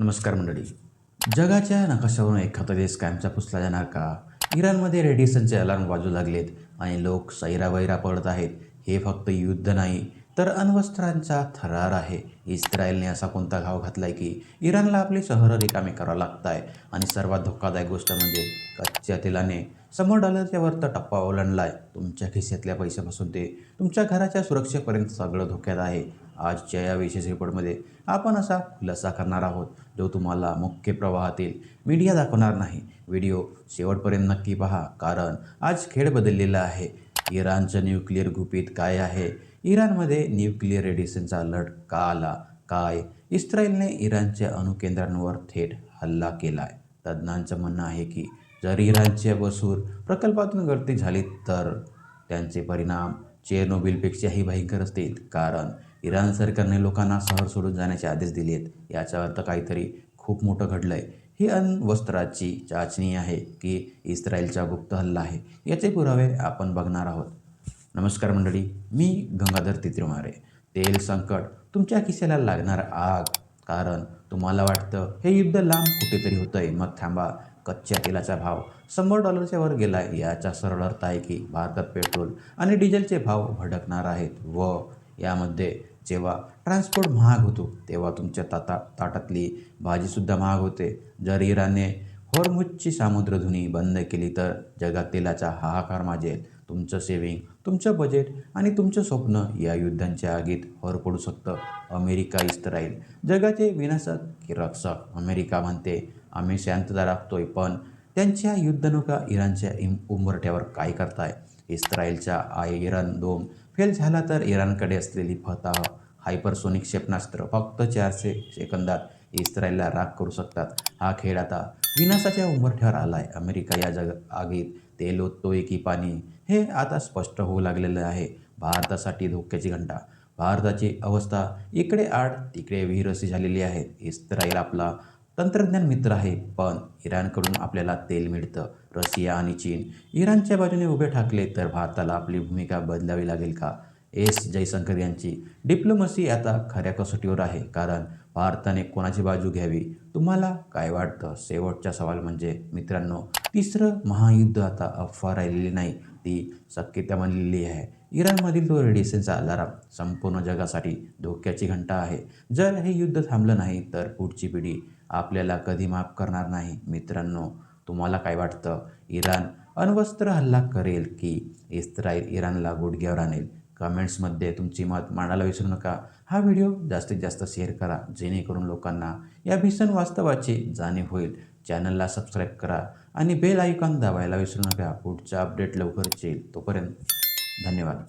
नमस्कार मंडळी. जगाच्या नकाशावरून एखादा देश कायमचा पुसला जाणार का? इराणमध्ये रेडिएशनचे अलार्म वाजू लागलेत आणि लोक सैरावैरा पडत आहेत. हे फक्त युद्ध नाही तर अण्वस्त्रांचा थरार आहे. इस्रायलने असा कोणता घाव घातलाय की इराणला आपली शहरं रिकामी करावं लागत आहे. आणि सर्वात धोकादायक गोष्ट म्हणजे कच्च्या तेलाने $100 वरचा टप्पा ओलांडला आहे. तुमच्या खिशातल्या पैशापासून ते तुमच्या घराच्या सुरक्षेपर्यंत सगळं धोक्यात आहे. आजच्या या विशेष रिपोर्टमध्ये आपण असा खुलासा करणार आहोत जो तुम्हाला मुख्य प्रवाहातील मीडिया दाखवणार नाही. व्हिडिओ शेवटपर्यंत नक्की पहा, कारण आज खेळ बदललेला आहे. इराणचं न्यूक्लिअर गुपित काय आहे? इराणमध्ये न्यूक्लिअर रेडिएशनचा अलर्ट का आला? काय इस्रायलने इराणच्या अणुकेंद्रांवर थेट हल्ला केला आहे? तज्ज्ञांचं म्हणणं आहे की जर इराणच्या बसूर प्रकल्पातून गळती झाली तर त्यांचे परिणाम चेर्नोबिलपेक्षाही भयंकर असतील, कारण इराण सरकारने लोकांना शहर सोडून जाण्याचे आदेश दिलेत. याचा अर्थ काहीतरी खूप मोठं घडलं आहे. ही अण्वस्त्राची चाचणी आहे की इस्रायलचा गुप्त हल्ला आहे? याचे पुरावे आपण बघणार आहोत. नमस्कार मंडळी, मी गंगाधर तित्रीमारे. तेल संकट, तुमच्या खिशाला लागणार आग. कारण तुम्हाला वाटतं हे युद्ध लांब कुठेतरी होतंय. मग थांबा. कच्च्या तेलाचा भाव $100 वर गेलाय. याचा सरळ अर्थ आहे की भारतात पेट्रोल आणि डिझेलचे भाव भडकणार आहेत. व यामध्ये जेव्हा ट्रान्सपोर्ट महाग होतो तेव्हा तुमच्या ताटातली भाजीसुद्धा महाग होते. जर इराणने होर्मुझची सामुद्रधुनी बंद केली तर जगात तेलाचा हाहाकार माजेल. तुमचं सेव्हिंग, तुमचं बजेट आणि तुमचं स्वप्न या युद्धांच्या आगीत होर पडू शकतं. अमेरिका, इस्रायल जगाचे विनाशक रक्षक. अमेरिका म्हणते आम्ही शांतता राखतोय, पण त्यांच्या युद्धनौका इराणच्या उंबरठ्यावर काय करताय? इस्रायलच्या आयरन-डोम फेल झाला तर इराणकडे असलेली फताह हायपरसोनिक क्षेपणास्त्र फक्त 400 सेकंदात इस्रायलला राख करू शकतात. हा खेळ आता विनाशाच्या उंबरठ्यावर आलाय. अमेरिका या आगीत तेल ओततोय की पाणी, हे आता स्पष्ट होऊ लागलेलं आहे. भारतासाठी धोक्याची घंटा. भारताची अवस्था इकडे आड तिकडे विहीर अशी झालेली आहे. इस्रायल आपला तंत्रज्ञान मित्र आहे, पण इराणकडून आपल्याला तेल मिळतं. रशिया आणि चीन इराणच्या बाजूने उभे ठाकले तर भारताला आपली भूमिका बदलावी लागेल का? जयशंकर यांची डिप्लोमसी आता खऱ्या कसोटीवर आहे, कारण भारताने कोणाची बाजू घ्यावी? तुम्हाला काय वाटतं? शेवटचा सवाल म्हणजे मित्रांनो, तिसरं महायुद्ध आता अफवा राहिलेली नाही, ती शक्यता बनलेली आहे. इराणमधील तो रेडिएशनचा अलार्म संपूर्ण जगासाठी धोक्याची घंटा आहे. जर हे युद्ध थांबलं नाही तर पुढची पिढी आपल्याला कधी माफ करणार नाही. मित्रांनो, तुम्हाला काय वाटतं? इराण अण्वस्त्र हल्ला करेल की इस्रायल इराणला गुडघ्यावर आणेल? कमेंट्समध्ये तुमची मत मांडायला विसरू नका. हा व्हिडिओ जास्तीत जास्त शेअर करा, जेणेकरून लोकांना या भीषण वास्तवाची जाणीव होईल. चॅनलला सबस्क्राईब करा आणि बेल आयकॉन दाबायला विसरू नका. पुढचा अपडेट लवकरच येईल. तोपर्यंत धन्यवाद.